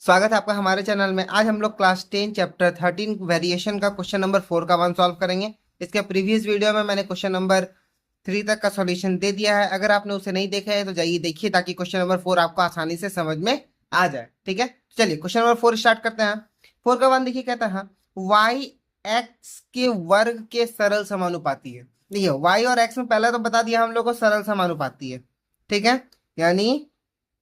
स्वागत है आपका हमारे चैनल में। आज हम लोग क्लास 10 चैप्टर 13 वेरिएशन का क्वेश्चन नंबर 4 का वन सॉल्व करेंगे। इसके प्रीवियस वीडियो में मैंने क्वेश्चन नंबर 3 तक का सॉल्यूशन दे दिया है। अगर आपने उसे नहीं देखा है तो जाइए देखिए, ताकि क्वेश्चन नंबर 4 आपको आसानी से समझ में आ जाए। ठीक है, चलिए क्वेश्चन नंबर 4 स्टार्ट करते हैं। 4 का वन देखिए, कहता है वाई एक्स के वर्ग के सरल समानुपाती है। देखिए वाई और एक्स में पहले तो बता दिया हम लोग को सरल समानुपाती है। ठीक है, यानी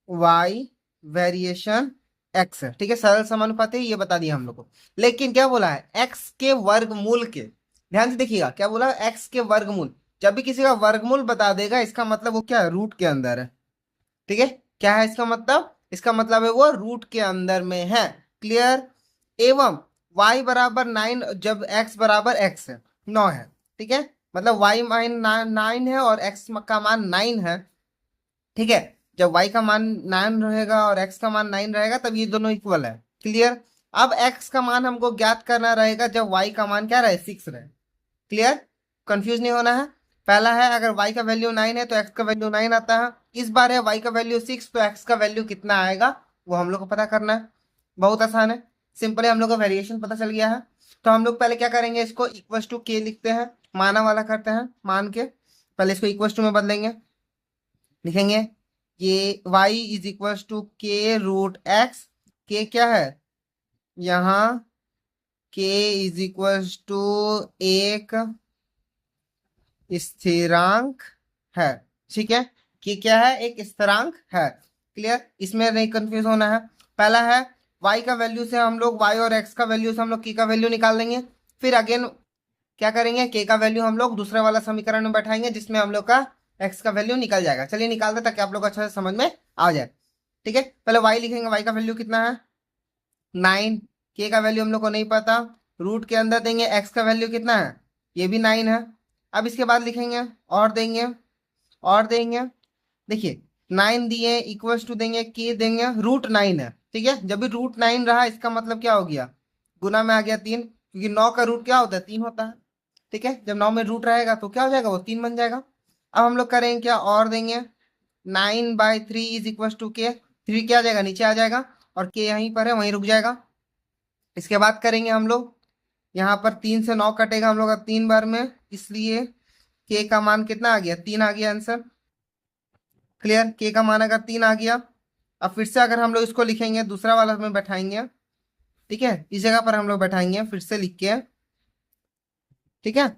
वाई वेरिएशन एक्स है। ठीक है, सरल समानुपाती है, ये बता दिया हम लोग को। लेकिन क्या बोला है, एक्स के वर्गमूल के। ध्यान से देखिएगा, क्या बोला, एक्स के वर्गमूल। जब भी किसी का वर्गमूल बता देगा, इसका मतलब वो क्या है, रूट के अंदर है। ठीक है, क्या है इसका मतलब, इसका मतलब है वो रूट के अंदर में है। क्लियर। एवं y बराबर 9, जब x बराबर x है, 9 है। ठीक है, मतलब y माइन 9 है और x का मान 9 है। ठीक है, जब y का मान 9 रहेगा और x का मान 9 रहेगा, तब ये दोनों इक्वल है। क्लियर। अब x का मान हमको ज्ञात करना रहेगा जब y का मान क्या रहे, 6 रहे। क्लियर, कंफ्यूज नहीं होना है। पहला है, अगर y का वैल्यू 9 है तो x का वैल्यू 9 आता है। इस बार है y का वैल्यू 6, तो x का वैल्यू कितना आएगा वो हम लोग को पता करना है। बहुत आसान है, सिंपल है, हम लोग का वेरिएशन पता चल गया है। तो हम लोग पहले क्या करेंगे, इसको इक्वस टू के लिखते हैं, माना वाला करते हैं, मान के पहले इसको इक्वस टू में बदलेंगे। लिखेंगे ये y इज इक्वल टू के रूट एक्स। के क्या है यहाँ, k इज इक्वल टू एक स्थिरांक है। ठीक है, कि क्या है, एक स्थिरांक है। क्लियर, इसमें नहीं कंफ्यूज होना है। पहला है y का वैल्यू से हम लोग y और x का वैल्यू से हम लोग k का वैल्यू निकाल देंगे। फिर अगेन क्या करेंगे, k का वैल्यू हम लोग दूसरे वाला समीकरण में बैठाएंगे, जिसमें हम लोग का x का वैल्यू निकल जाएगा। चलिए निकाल दे, ताकि आप लोग अच्छा से समझ में आ जाए। ठीक है, पहले y लिखेंगे, y का वैल्यू कितना है, 9। k का वैल्यू हम लोग को नहीं पता, रूट के अंदर देंगे। x का वैल्यू कितना है, ये भी 9 है। अब इसके बाद लिखेंगे और देंगे और देंगे। देखिए 9 दिए, इक्वल्स टू देंगे, के देंगे, रूट 9 है। ठीक है, जब भी रूट 9 रहा, इसका मतलब क्या हो गया, गुना में आ गया 3, क्योंकि 9 का रूट क्या होता है, 3 होता है। ठीक है, जब 9 में रूट रहेगा तो क्या हो जाएगा, वो 3 बन जाएगा। अब हम लोग करेंगे क्या, और देंगे, 9/3 इज इक्वल टू के। 3 क्या आ जाएगा, नीचे आ जाएगा, और के यहीं पर है, वहीं रुक जाएगा। इसके बाद करेंगे हम लोग, यहाँ पर 3 से 9 कटेगा हम लोग का 3 बार में, इसलिए के का मान कितना आ गया, 3 आ गया आंसर। क्लियर, के का मान अगर 3 आ गया। अब फिर से अगर हम लोग इसको लिखेंगे, दूसरा वाला में बैठाएंगे। ठीक है, इस जगह पर हम लोग बैठाएंगे, फिर से लिख के। ठीक है,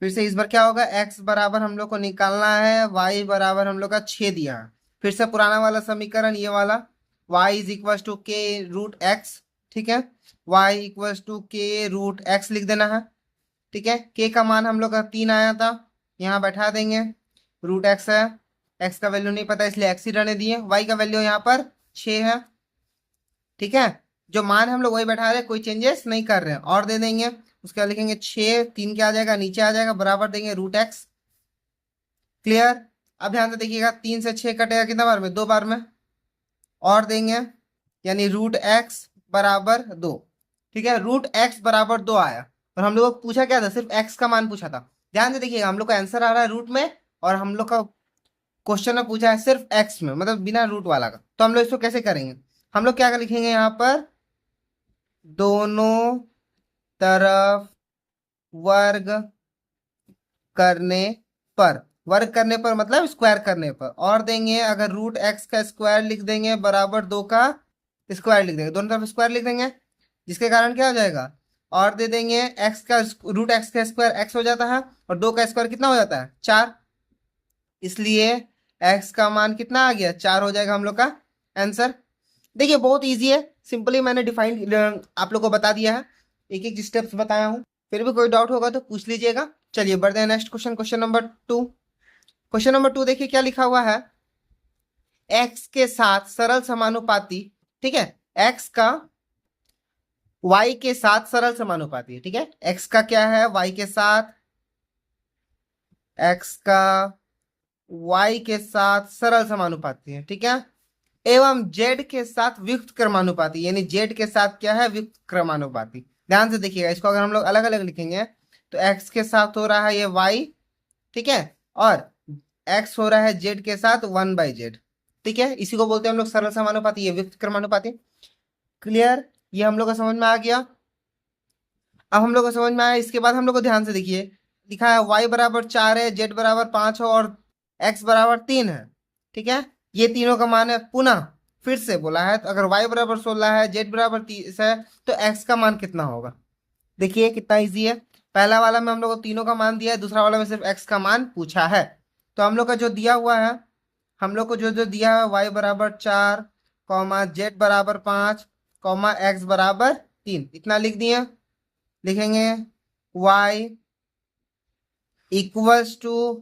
फिर से इस बार क्या होगा, x बराबर हम लोग को निकालना है, y बराबर हम लोग का 6 दिया है। फिर से पुराना वाला समीकरण, ये वाला, y इज इक्वल टू के रूट एक्स। ठीक है, y इक्वल टू के रूट एक्स लिख देना है। ठीक है, k का मान हम लोग का 3 आया था, यहाँ बैठा देंगे, रूट एक्स है। x का वैल्यू नहीं पता, इसलिए x ही रहने दिए। y का वैल्यू यहाँ पर 6 है। ठीक है, जो मान हम लोग वही बैठा रहे हैं, कोई चेंजेस नहीं कर रहे हैं। और दे देंगे, उसके बाद लिखेंगे 6, 3 क्या आ जाएगा, नीचे आ जाएगा, बराबर देंगे रूट एक्स। क्लियर। अब ध्यान से देखिएगा, 3 से 6 कटेगा कितना बार में, 2 बार में। और देंगे, यानी रूट एक्स बराबर 2। ठीक है, रूट एक्स बराबर 2 आया, और हम लोग को पूछा क्या था, सिर्फ एक्स का मान पूछा था। ध्यान से देखिएगा, हम लोग का आंसर आ रहा है रूट में, और हम लोग का क्वेश्चन में पूछा है सिर्फ एक्स में, मतलब बिना रूट वाला का। तो हम लोग इसको कैसे करेंगे, हम लोग क्या लिखेंगे यहाँ पर, दोनों तरफ वर्ग करने पर, वर्ग करने पर मतलब स्क्वायर करने पर, और देंगे अगर रूट एक्स का स्क्वायर लिख देंगे बराबर 2 का स्क्वायर लिख देंगे, दोनों तरफ स्क्वायर लिख देंगे, जिसके कारण क्या हो जाएगा, और दे देंगे एक्स का रूट एक्स का स्क्वायर एक्स हो जाता है, और 2 का स्क्वायर कितना हो जाता है, 4। इसलिए एक्स का मान कितना आ गया, 4 हो जाएगा हम लोग का आंसर। देखिए बहुत इजी है, सिंपली मैंने डिफाइन आप लोग को बता दिया है, एक एक स्टेप्स बताया हूँ। फिर भी कोई डाउट होगा तो पूछ लीजिएगा। चलिए बढ़ते हैं next question, question number 2। Question number 2 देखिए क्या लिखा हुआ है, x के साथ सरल समानुपाती। ठीक है, x का y के साथ सरल समानुपाती है। ठीक है, x का क्या है, y के साथ, x का y के साथ सरल समानुपाती है। ठीक है, एवं z के साथ व्युक्त क्रमानुपाती, यानी z के साथ क्या है, व्युक्त क्रमानुपाती। ध्यान से देखिएगा, इसको अगर हम लोग अलग अलग लिखेंगे तो x के साथ हो रहा है ये y। ठीक है, और x हो रहा है z के साथ 1/z। ठीक है, इसी को बोलते हैं हम लोग सरल समानुपाती, ये व्युक्त क्रमानुपाती। क्लियर, ये हम लोग को समझ में आ गया। अब हम लोग को समझ में आया, इसके बाद हम लोग को ध्यान से देखिए, लिखा है y बराबर 4 है, z बराबर 5 है और x बराबर 3 है। ठीक है, ये तीनों का मान है। पुनः फिर से बोला है, तो अगर y बराबर 16 है, z बराबर 30 है, तो x का मान कितना होगा। देखिए कितना इजी है। पहला वाला में हम लोग को तीनों का मान दिया है, दूसरा वाला में सिर्फ x का मान पूछा है। तो हम लोग का जो दिया हुआ है, हम लोग को जो जो दिया है, y बराबर 4 कॉमा z बराबर 5 कॉमा x बराबर 3, इतना लिख दिए। लिखेंगे y इक्वल्स टू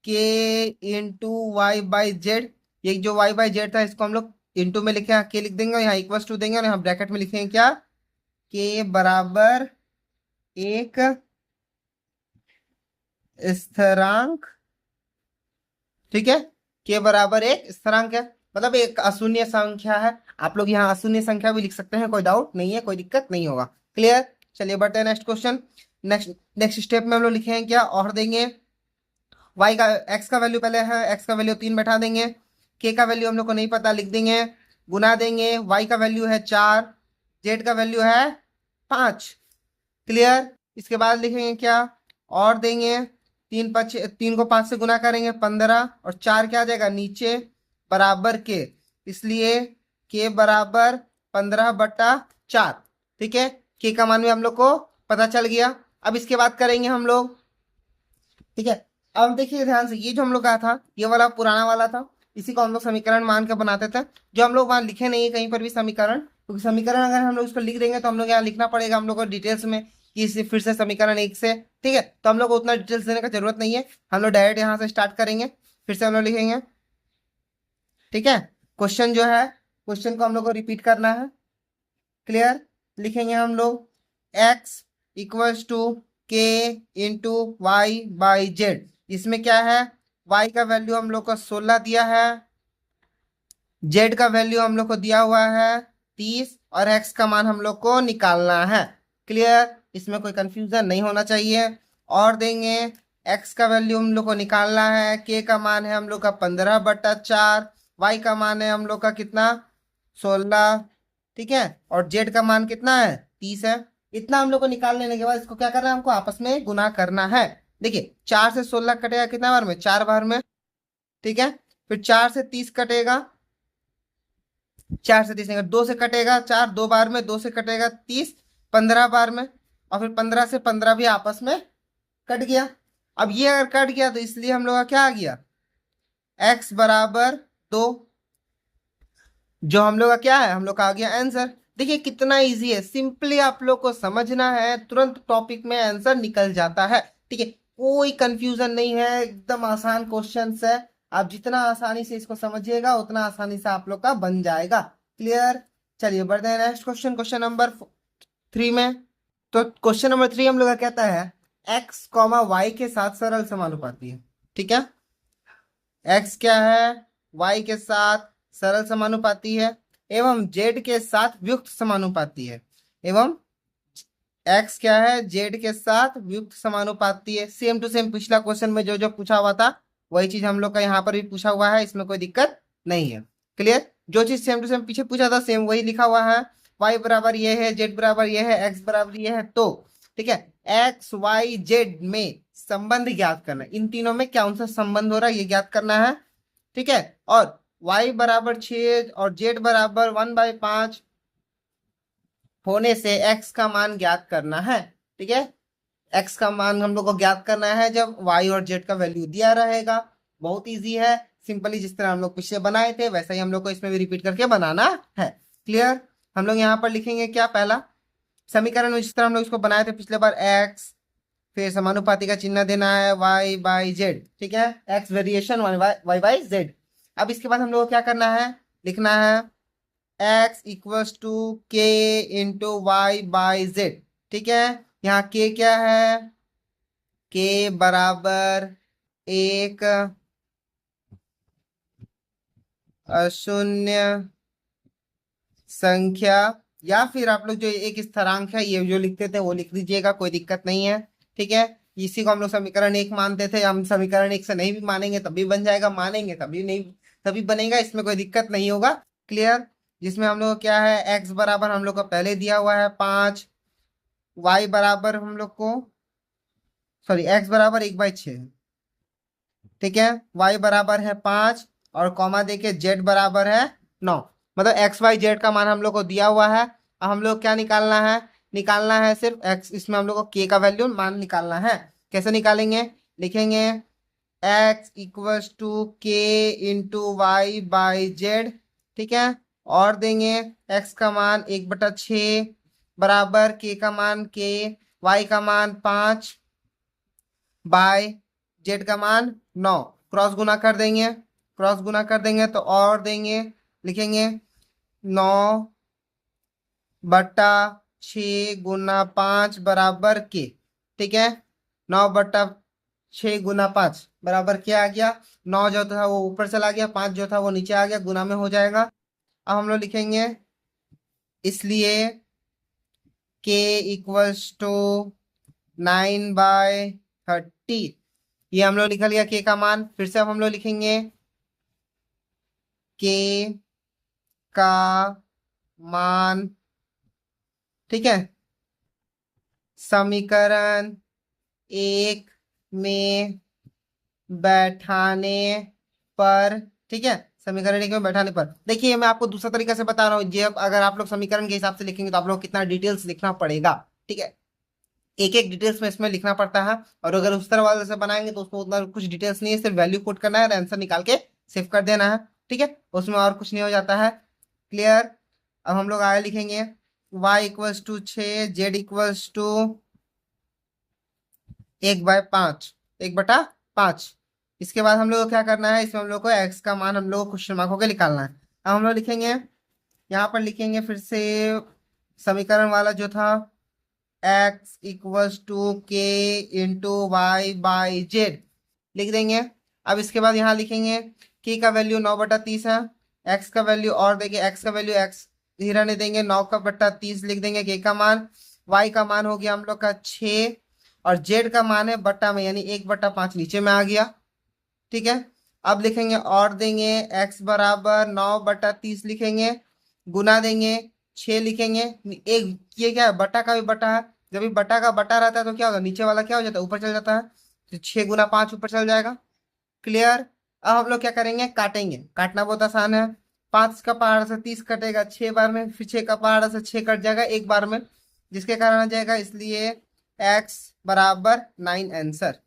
के इंटू वाई बाई जेड। ये जो y बाई जेड था, इसको हम लोग इंटू में लिखे, के लिख देंगे, और यहाँ इक्वल्स टू देंगे, और यहाँ ब्रैकेट में लिखेंगे क्या, के बराबर एक स्थिरांक। ठीक है, के बराबर एक स्थिरांक है, मतलब एक अशून्य संख्या है। आप लोग यहाँ अशून्य संख्या भी लिख सकते हैं, कोई डाउट नहीं है, कोई दिक्कत नहीं होगा। क्लियर, चलिए बढ़ते हैं नेक्स्ट क्वेश्चन। नेक्स्ट स्टेप में हम लोग लिखेंगे क्या, और देंगे y का, x का वैल्यू पहले है, x का वैल्यू 3 बैठा देंगे, k का वैल्यू हम लोग को नहीं पता, लिख देंगे, गुना देंगे, y का वैल्यू है 4, z का वैल्यू है 5। क्लियर, इसके बाद लिखेंगे क्या, और देंगे, 3 को 5 से गुना करेंगे 15, और 4 क्या आ जाएगा नीचे, बराबर के, इसलिए k बराबर 15/4। ठीक है, k का मान भी हम लोग को पता चल गया। अब इसके बाद करेंगे हम लोग। ठीक है, अब देखिए ध्यान से, ये जो हम लोग कहा था, ये वाला पुराना वाला था, इसी को हम लोग समीकरण मान के बनाते थे, जो हम लोग वहां लिखे नहीं है कहीं पर भी समीकरण, क्योंकि समीकरण अगर हम लोग इसको लिख देंगे तो हम लोग यहाँ लिखना पड़ेगा हम लोग को डिटेल्स में, कि इसे फिर से समीकरण 1 से। ठीक है, तो हम लोग को उतना डिटेल्स देने का जरूरत नहीं है, हम लोग डायरेक्ट यहाँ से स्टार्ट करेंगे, फिर से हम लोग लिखेंगे। ठीक है, क्वेश्चन जो है, क्वेश्चन को हम लोग को रिपीट करना है। क्लियर, लिखेंगे हम लोग x इक्वल्स टू के इंटू वाई बाई जेड। इसमें क्या है, y का वैल्यू हम लोग को 16 दिया है, z का वैल्यू हम लोग को दिया हुआ है 30, और x का मान हम लोग को निकालना है। क्लियर, इसमें कोई कंफ्यूजन नहीं होना चाहिए। और देंगे, x का वैल्यू हम लोग को निकालना है, k का मान है हम लोग का 15/4, y का मान है हम लोग का कितना, 16। ठीक है, और z का मान कितना है, 30 है। इतना हम लोग को निकाल लेने के बाद इसको क्या करना है, हमको आपस में गुना करना है। देखिए 4 से 16 कटेगा कितना बार में, 4 बार में। ठीक है, फिर 4 से 30 कटेगा, 4 से 30 नहीं, 2 से कटेगा 4 2 बार में, 2 से कटेगा 30 15 बार में, और फिर 15 से 15 भी आपस में कट गया। अब ये अगर कट गया तो इसलिए हम लोग का क्या आ गया, x बराबर 2, जो हम लोग का क्या है, हम लोग का आ गया आंसर। देखिए कितना इजी है, सिंपली आप लोग को समझना है, तुरंत टॉपिक में आंसर निकल जाता है। ठीक है, कोई कंफ्यूजन नहीं है, एकदम आसान क्वेश्चन है। आप जितना आसानी से इसको समझिएगा उतना आसानी से आप लोग का बन जाएगा। क्लियर, चलिए बढ़ते हैं नेक्स्ट क्वेश्चन, क्वेश्चन नंबर 3 में। तो क्वेश्चन नंबर 3 हम लोग का कहता है x, y के साथ सरल समानुपाती है। ठीक है, x क्या है, y के साथ सरल समानुपाती है, एवं z के साथ व्युक्त समानुपाती है, एवं x क्या है, z के साथ व्युक्त समानुपाती है। सेम टू सेम पिछला क्वेश्चन में जो जो पूछा हुआ था वही चीज हम लोग का यहाँ पर भी पूछा हुआ है, इसमें कोई दिक्कत नहीं है। क्लियर, जो चीज सेम टू सेम पीछे पूछा था सेम वही लिखा हुआ है, y बराबर ये है, z बराबर ये है, x बराबर ये है। तो ठीक है, x y z में संबंध ज्ञात करना है, इन तीनों में कौन सा संबंध हो रहा है ये ज्ञात करना है। ठीक है, और y बराबर 6 और z बराबर 1/5 होने से x का मान ज्ञात करना है। ठीक है, x का मान हम लोग को ज्ञात करना है जब y और z का वैल्यू दिया रहेगा। बहुत इजी है, सिंपली जिस तरह हम लोग पिछले बनाए थे वैसा ही हम लोग को इसमें भी रिपीट करके बनाना है। क्लियर, हम लोग यहाँ पर लिखेंगे क्या, पहला समीकरण में जिस तरह हम लोग इसको बनाए थे पिछले बार, x, फिर समानुपाती का चिन्ह देना है y बाई जेड। ठीक है, x variation y by Z. अब इसके बाद हम लोग को क्या करना है, लिखना है x इक्वल्स टू के इंटू वाई बाई जेड। ठीक है, यहाँ k क्या है, k बराबर एक अशून्य संख्या, या फिर आप लोग जो एक स्थिरांक है ये जो लिखते थे वो लिख दीजिएगा, कोई दिक्कत नहीं है। ठीक है, इसी को हम लोग समीकरण 1 मानते थे, हम समीकरण 1 से नहीं भी मानेंगे तभी बन जाएगा, मानेंगे तभी नहीं तभी बनेगा, इसमें कोई दिक्कत नहीं होगा। क्लियर, जिसमें हम लोग को क्या है, एक्स बराबर हम लोग को पहले दिया हुआ है 5, वाई बराबर हम लोग को, सॉरी एक्स बराबर 1/6, ठीक है, वाई बराबर है 5 और कॉमा देके जेड बराबर है 9। मतलब एक्स वाई जेड का मान हम लोग को दिया हुआ है। अब हम लोग क्या निकालना है, निकालना है सिर्फ एक्स, इसमें हम लोग को के का वैल्यू मान निकालना है। कैसे निकालेंगे, लिखेंगे एक्स इक्वल्स टू के इंटू वाई बाई जेड, ठीक है, और देंगे एक्स का मान 1/6 बराबर के का मान के, वाई का मान 5 बाय जेड का मान 9। क्रॉस गुना कर देंगे, क्रॉस गुना कर देंगे तो और देंगे, लिखेंगे 9/6 गुना 5 बराबर के, ठीक है, 9/6 गुना 5 बराबर क्या आ गया, 9 जो था वो ऊपर चला गया, 5 जो था वो नीचे आ गया, गुना में हो जाएगा। अब हम लोग लिखेंगे इसलिए के इक्वल्स टू 9/30, ये हम लोग निकल गया के का मान। फिर से अब हम लोग लिखेंगे के का मान, ठीक है, समीकरण 1 में बैठाने पर, ठीक है, समीकरण 1 में बैठाने पर। देखिए मैं आपको दूसरा तरीका से बता रहा हूँ, जब अगर आप लोग समीकरण के हिसाब से लिखेंगे तो आप लोग को कितना डिटेल्स लिखना पड़ेगा, ठीक है, एक एक डिटेल्स में इसमें लिखना पड़ता है। और अगर उस तरह वाले से बनाएंगे तो उसमें उतना कुछ डिटेल्स नहीं है, सिर्फ वैल्यू पुट करना है और आंसर निकाल के सेव कर देना है, ठीक है, उसमें और कुछ नहीं हो जाता है। क्लियर। अब हम लोग आगे लिखेंगे y equals to 6, Z equals to 1/5, 1/5। इसके बाद हम लोग को क्या करना है, इसमें हम लोग को x का मान हम लोग को क्वेश्चन मार्क होकर निकालना है। अब हम लोग लिखेंगे, यहाँ पर लिखेंगे फिर से समीकरण वाला जो था, x इक्वल्स टू के इंटू वाई बाई जेड लिख देंगे। अब इसके बाद यहाँ लिखेंगे k का वैल्यू 9/30 है, x का वैल्यू और देंगे, x का वैल्यू x ही रहने देंगे, 9/30 लिख देंगे k का मान, y का मान हो गया हम लोग का 6 और z का मान है बट्टा में, यानी 1/5 नीचे में आ गया, ठीक है। अब लिखेंगे और देंगे x बराबर 9/30 लिखेंगे, गुना देंगे 6 लिखेंगे, एक ये क्या है, बट्टा का भी बट्टा है, जब भी बट्टा का बट्टा रहता है तो क्या होगा, नीचे वाला क्या हो जाता है, ऊपर चल जाता है, तो 6 गुना 5 ऊपर चल जाएगा। क्लियर। अब हम लोग क्या करेंगे, काटेंगे, काटना बहुत आसान है, 5 का पहाड़ से 30 कटेगा 6 बार में, फिर 6 का पहाड़ से 6 कट जाएगा 1 बार में, जिसके कारण आ जाएगा, इसलिए x बराबर 9 आंसर,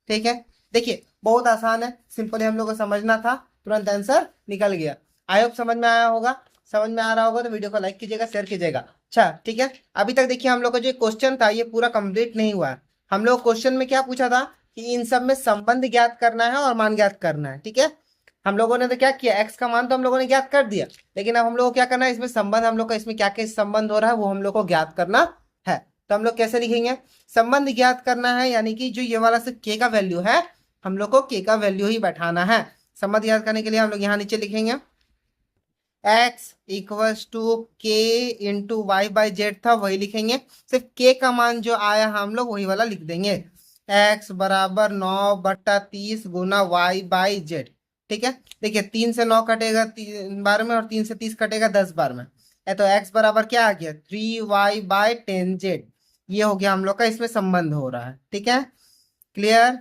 ठीक है। देखिए बहुत आसान है, सिंपली हम लोग को समझना था, तुरंत आंसर निकल गया। आई होप समझ में आया होगा, समझ में आ रहा होगा तो वीडियो को लाइक कीजिएगा, शेयर कीजिएगा। अच्छा ठीक है, अभी तक देखिए हम लोग का जो क्वेश्चन था ये पूरा कंप्लीट नहीं हुआ है। हम लोग क्वेश्चन में क्या पूछा था कि इन सब में संबंध ज्ञात करना है और मान ज्ञात करना है, ठीक है। हम लोगों ने तो क्या किया, एक्स का मान तो हम लोगों ने ज्ञात कर दिया, लेकिन अब हम लोग को क्या करना है, इसमें संबंध हम लोग का, इसमें क्या क्या संबंध हो रहा है वो हम लोग को ज्ञात करना है। तो हम लोग कैसे लिखेंगे, संबंध ज्ञात करना है, यानी कि जो ये वाला से के का वैल्यू है, हम लोग को के का वैल्यू ही बैठाना है। संबंध ज्ञात करने के लिए हम लोग यहाँ नीचे लिखेंगे x इक्वल्स टू के इंटू वाई बाई जेड था, वही लिखेंगे, सिर्फ के का मान जो आया हम लोग वही वाला लिख देंगे, x बराबर 9/30 गुना वाई बाई जेड, ठीक है। देखिए 3 से 9 कटेगा 3 बार में और 3 से 30 कटेगा 10 बार में, तो x बराबर क्या आ गया 3y/10z, ये हो गया हम लोग का, इसमें संबंध हो रहा है, ठीक है। क्लियर,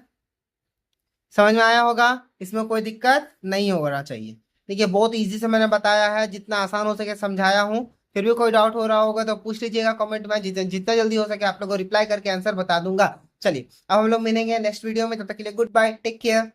समझ में आया होगा, इसमें कोई दिक्कत नहीं होना चाहिए। देखिए बहुत इजी से मैंने बताया है, जितना आसान हो सके समझाया हूँ। फिर भी कोई डाउट हो रहा होगा तो पूछ लीजिएगा कमेंट में, जितना जितना जल्दी हो सके आप लोगों को रिप्लाई करके आंसर बता दूंगा। चलिए अब हम लोग मिलेंगे नेक्स्ट वीडियो में, तब तक के लिए गुड बाय, टेक केयर।